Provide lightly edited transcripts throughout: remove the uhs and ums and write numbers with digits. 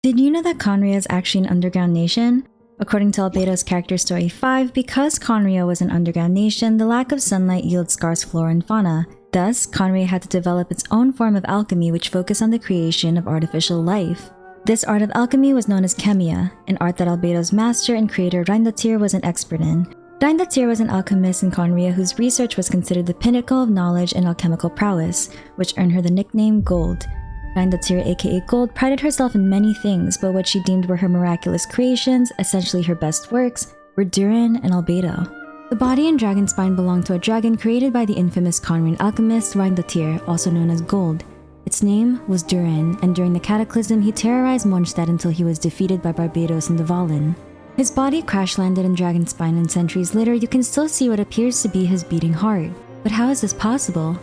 Did you know that Khaenri'ah is actually an underground nation? According to Albedo's character story 5, because Khaenri'ah was an underground nation, the lack of sunlight yields scarce flora and fauna. Thus, Khaenri'ah had to develop its own form of alchemy which focused on the creation of artificial life. This art of alchemy was known as Chemia, an art that Albedo's master and creator Reindatir was an expert in. Reindatir was an alchemist in Khaenri'ah whose research was considered the pinnacle of knowledge and alchemical prowess, which earned her the nickname Gold. Reindatir, aka Gold, prided herself in many things, but what she deemed were her miraculous creations, essentially her best works, were Durin and Albedo. The body and dragon spine belonged to a dragon created by the infamous Khaenri'ah alchemist Reindatir, also known as Gold. Its name was Durin, and during the Cataclysm he terrorized Mondstadt until he was defeated by Barbados and the Valen. His body crash-landed in dragon spine, and centuries later you can still see what appears to be his beating heart. But how is this possible?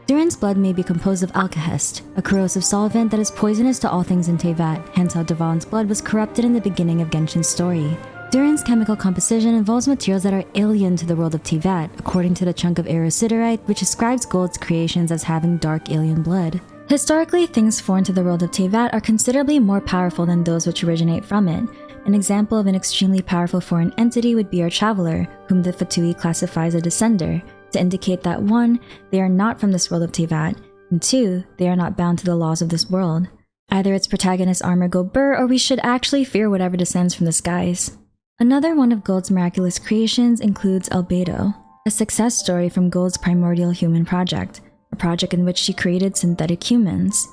Durin's blood may be composed of alkahest, a corrosive solvent that is poisonous to all things in Teyvat, hence how Devalin's blood was corrupted in the beginning of Genshin's story. Durin's chemical composition involves materials that are alien to the world of Teyvat, according to the chunk of Erosiderite, which describes Gold's creations as having dark alien blood. Historically, things foreign to the world of Teyvat are considerably more powerful than those which originate from it. An example of an extremely powerful foreign entity would be our Traveler, whom the Fatui classifies as a descender, to indicate that 1. They are not from this world of Teyvat, and 2. They are not bound to the laws of this world. Either its protagonist's armor go burr, or we should actually fear whatever descends from the skies. Another one of Gold's miraculous creations includes Albedo, a success story from Gold's Primordial human project, a project in which she created synthetic humans.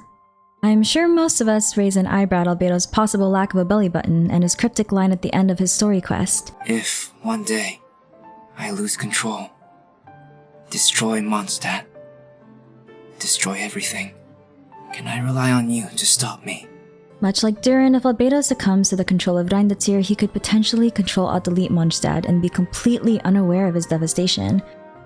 I'm sure most of us raise an eyebrow at Albedo's possible lack of a belly button and his cryptic line at the end of his story quest. If, one day, I lose control, destroy Mondstadt, destroy everything, can I rely on you to stop me? Much like Durin, if Albedo succumbs to the control of Reindatir, he could potentially control-alt-delete Mondstadt and be completely unaware of his devastation.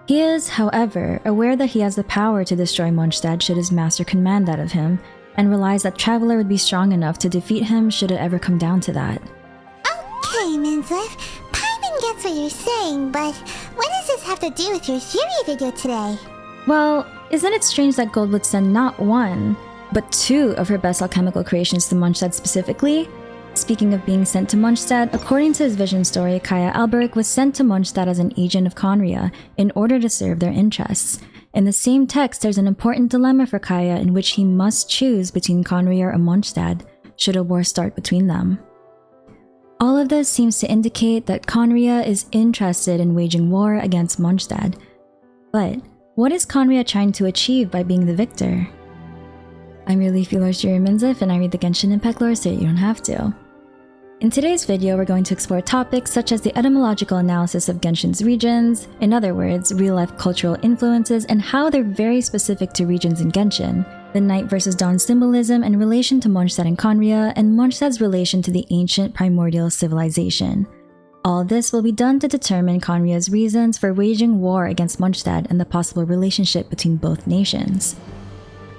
He is, however, aware that he has the power to destroy Mondstadt should his master command that of him, and relies that Traveler would be strong enough to defeat him should it ever come down to that. Okay, Minsleif, Paimon gets what you're saying, but what does this have to do with your theory video today? Well, isn't it strange that Gold would send not 1, but 2 of her best alchemical creations to Mondstadt specifically? Speaking of being sent to Mondstadt, according to his vision story, Kaya Alberic was sent to Mondstadt as an agent of Khaenri'ah in order to serve their interests. In the same text, there's an important dilemma for Kaya in which he must choose between Khaenri'ah or Mondstadt, should a war start between them. All of this seems to indicate that Khaenri'ah is interested in waging war against Mondstadt. But what is Khaenri'ah trying to achieve by being the victor? I'm your leify lore Minsleif, and I read the Genshin Impact lore so you don't have to. In today's video, we're going to explore topics such as the etymological analysis of Genshin's regions, in other words, real-life cultural influences and how they're very specific to regions in Genshin, the night versus dawn symbolism in relation to Mondstadt and Khaenri'ah, and Mondstadt's relation to the ancient primordial civilization. All this will be done to determine Khaenri'ah's reasons for waging war against Mondstadt and the possible relationship between both nations.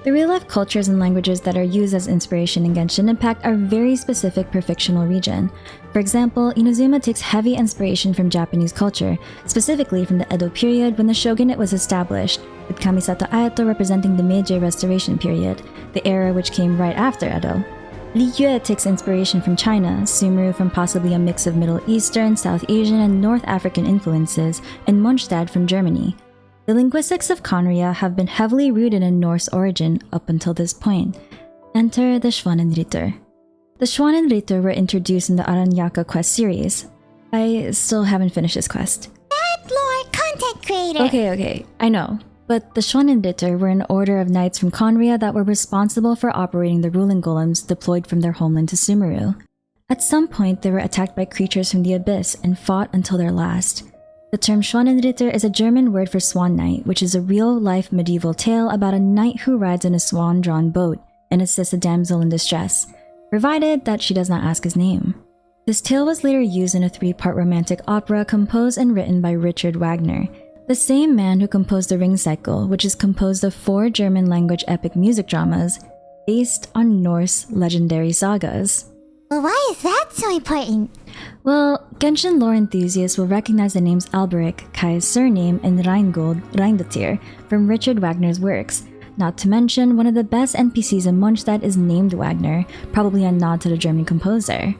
The real-life cultures and languages that are used as inspiration in Genshin Impact are very specific per fictional region. For example, Inazuma takes heavy inspiration from Japanese culture, specifically from the Edo period when the shogunate was established, with Kamisato Ayato representing the Meiji Restoration period, the era which came right after Edo. Li Yue takes inspiration from China, Sumeru from possibly a mix of Middle Eastern, South Asian, and North African influences, and Mondstadt from Germany. The linguistics of Khaenri'ah have been heavily rooted in Norse origin up until this point. Enter the Schwanenritter. The Schwanenritter were introduced in the Aranyaka quest series. I still haven't finished this quest. That lore content creator! Okay, I know. But the Schwanenritter were an order of knights from Khaenri'ah that were responsible for operating the ruling golems deployed from their homeland to Sumeru. At some point, they were attacked by creatures from the Abyss and fought until their last. The term Schwanenritter is a German word for swan knight, which is a real-life medieval tale about a knight who rides in a swan-drawn boat and assists a damsel in distress, provided that she does not ask his name. This tale was later used in a 3-part romantic opera composed and written by Richard Wagner, the same man who composed The Ring Cycle, which is composed of 4 German-language epic music dramas based on Norse legendary sagas. Well, why is that so important? Well, Genshin lore enthusiasts will recognize the names Alberic, Kaya's surname, and Reingold, Reindatir, from Richard Wagner's works. not to mention one of the best NPCs in Mondstadt is named Wagner, probably a nod to the German composer.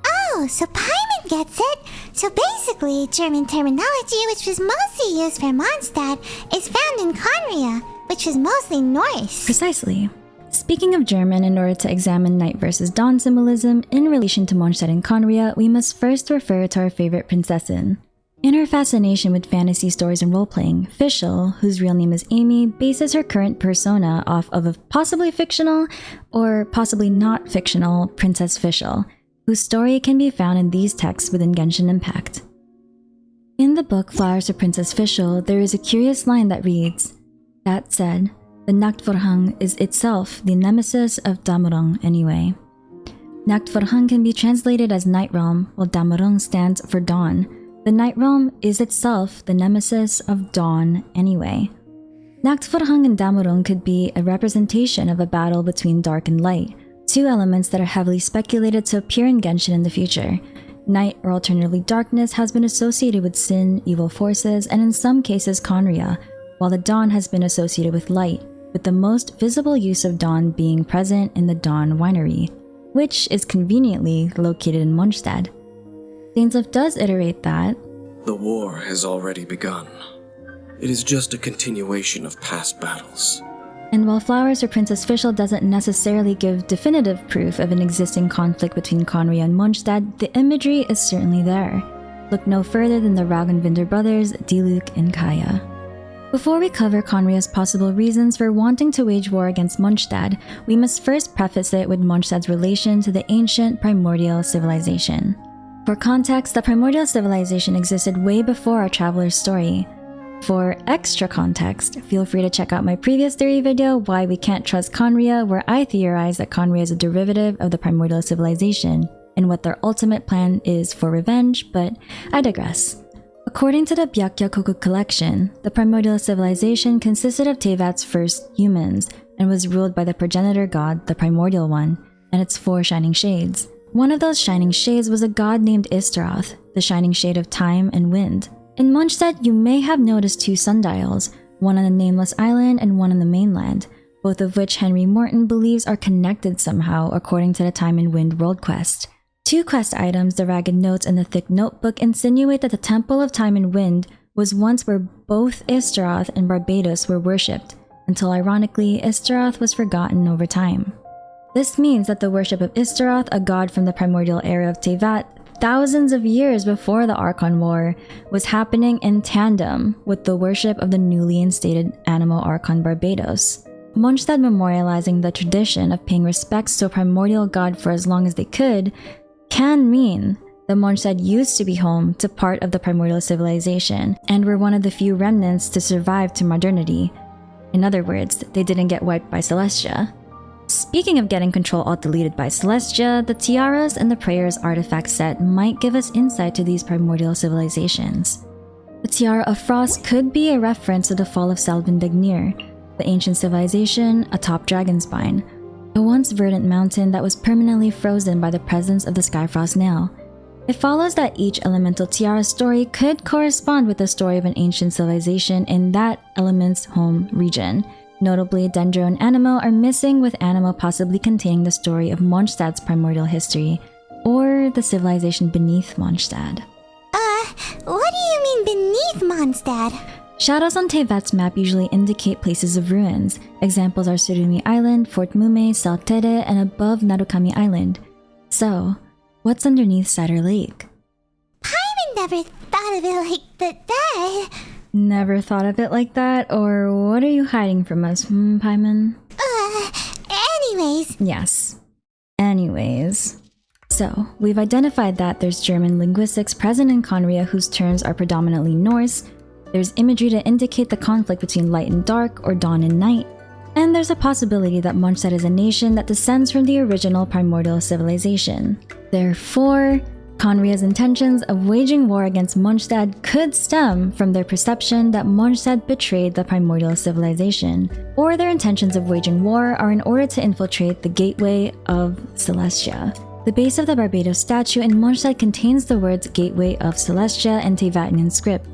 Oh, so Paimon gets it. So basically, German terminology, which was mostly used for Mondstadt, is found in Khaenri'ah, which was mostly Norse. Precisely. Speaking of German, in order to examine night versus dawn symbolism in relation to Mondstadt and Khaenri'ah, we must first refer to our favorite princessin. In her fascination with fantasy stories and role-playing, Fischl, whose real name is Amy, bases her current persona off of a possibly fictional, or possibly not fictional, Princess Fischl, whose story can be found in these texts within Genshin Impact. In the book Flowers of Princess Fischl, there is a curious line that reads, "That said, the Nachtvorhang is itself the nemesis of Damurung anyway." Nachtvorhang can be translated as Night Realm, while Damurung stands for Dawn. The Night Realm is itself the nemesis of Dawn anyway. Nachtvorhang and Damurung could be a representation of a battle between dark and light, two elements that are heavily speculated to appear in Genshin in the future. Night, or alternatively darkness, has been associated with sin, evil forces, and in some cases Khaenri'ah, while the dawn has been associated with light, with the most visible use of dawn being present in the Dawn Winery, which is conveniently located in Mondstadt. Minsleif does iterate that the war has already begun. It is just a continuation of past battles. And while Flowers or Princess Fischl doesn't necessarily give definitive proof of an existing conflict between Khaenri'ah and Mondstadt, the imagery is certainly there. Look no further than the Raugonvinder brothers, Diluc and Kaya. Before we cover Khaenri'ah's possible reasons for wanting to wage war against Mondstadt, we must first preface it with Mondstadt's relation to the ancient Primordial civilization. For context, the Primordial civilization existed way before our traveler's story. For extra context, feel free to check out my previous theory video, Why We Can't Trust Khaenri'ah, where I theorize that Khaenri'ah is a derivative of the Primordial civilization, and what their ultimate plan is for revenge, but I digress. According to the Byakkya-koku collection, the Primordial civilization consisted of Teyvat's first humans, and was ruled by the progenitor god, the Primordial One, and its 4 shining shades. One of those shining shades was a god named Istaroth, the shining shade of time and wind. In Mondstadt, you may have noticed 2 sundials, one on the Nameless Island and one on the mainland, both of which Henry Morton believes are connected somehow according to the Time and Wind world quest. 2 quest items, the Ragged Notes and the Thick Notebook, insinuate that the Temple of Time and Wind was once where both Istaroth and Barbados were worshipped, until ironically, Istaroth was forgotten over time. This means that the worship of Istaroth, a god from the primordial era of Teyvat, thousands of years before the Archon War, was happening in tandem with the worship of the newly instated Animal Archon Barbados. Mondstadt memorializing the tradition of paying respects to a primordial god for as long as they could can mean that Mondstadt used to be home to part of the primordial civilization and were one of the few remnants to survive to modernity. In other words, they didn't get wiped by Celestia. Speaking of getting Control-Alt-Deleted by Celestia, the Tiaras and the Prayers artifact set might give us insight to these primordial civilizations. The Tiara of Frost could be a reference to the fall of Salvindagnir, the ancient civilization atop Dragonspine, a once verdant mountain that was permanently frozen by the presence of the Skyfrost Nail. It follows that each elemental tiara story could correspond with the story of an ancient civilization in that element's home region. Notably, Dendro and Anemo are missing, with Anemo possibly containing the story of Mondstadt's primordial history, or the civilization beneath Mondstadt. What do you mean beneath Mondstadt? Shadows on Teyvat's map usually indicate places of ruins. Examples are Surumi Island, Fort Mume, Saltere, and above Narukami Island. So, what's underneath Cider Lake? Paimon never thought of it like that. Never thought of it like that? Or what are you hiding from us, Paimon? Anyways. Yes. Anyways. So, we've identified that there's German linguistics present in Khaenri'ah whose terms are predominantly Norse, there's imagery to indicate the conflict between light and dark, or dawn and night, and there's a possibility that Mondstadt is a nation that descends from the original primordial civilization. Therefore, Khaenri'ah's intentions of waging war against Mondstadt could stem from their perception that Mondstadt betrayed the primordial civilization, or their intentions of waging war are in order to infiltrate the Gateway of Celestia. The base of the Barbados statue in Mondstadt contains the words Gateway of Celestia in Teyvatian script.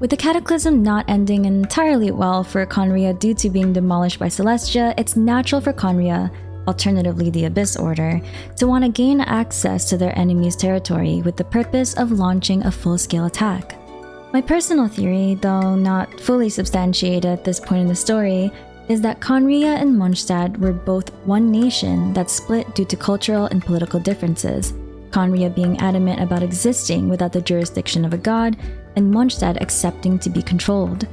With the Cataclysm not ending entirely well for Khaenri'ah due to being demolished by Celestia, it's natural for Khaenri'ah, alternatively the Abyss Order, to want to gain access to their enemy's territory with the purpose of launching a full-scale attack. My personal theory, though not fully substantiated at this point in the story, is that Khaenri'ah and Mondstadt were both one nation that split due to cultural and political differences, Khaenri'ah being adamant about existing without the jurisdiction of a god, and Mondstadt accepting to be controlled.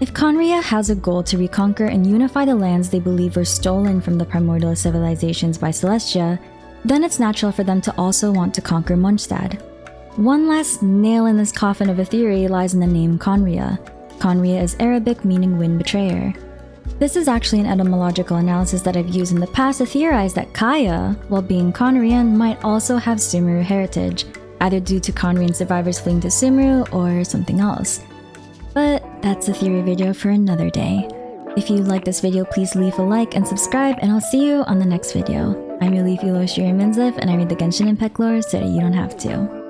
If Khaenri'ah has a goal to reconquer and unify the lands they believe were stolen from the primordial civilizations by Celestia, then it's natural for them to also want to conquer Mondstadt. One last nail in this coffin of a theory lies in the name Khaenri'ah. Khaenri'ah is Arabic meaning wind betrayer. This is actually an etymological analysis that I've used in the past to theorize that Kaya, while being Khaenri'an, might also have Sumeru heritage, either due to Khaenri'an survivors fleeing to Sumeru or something else. But that's a theory video for another day. If you like this video, please leave a like and subscribe, and I'll see you on the next video. I'm your leify Minsleif, and I read the Genshin Lore so that you don't have to.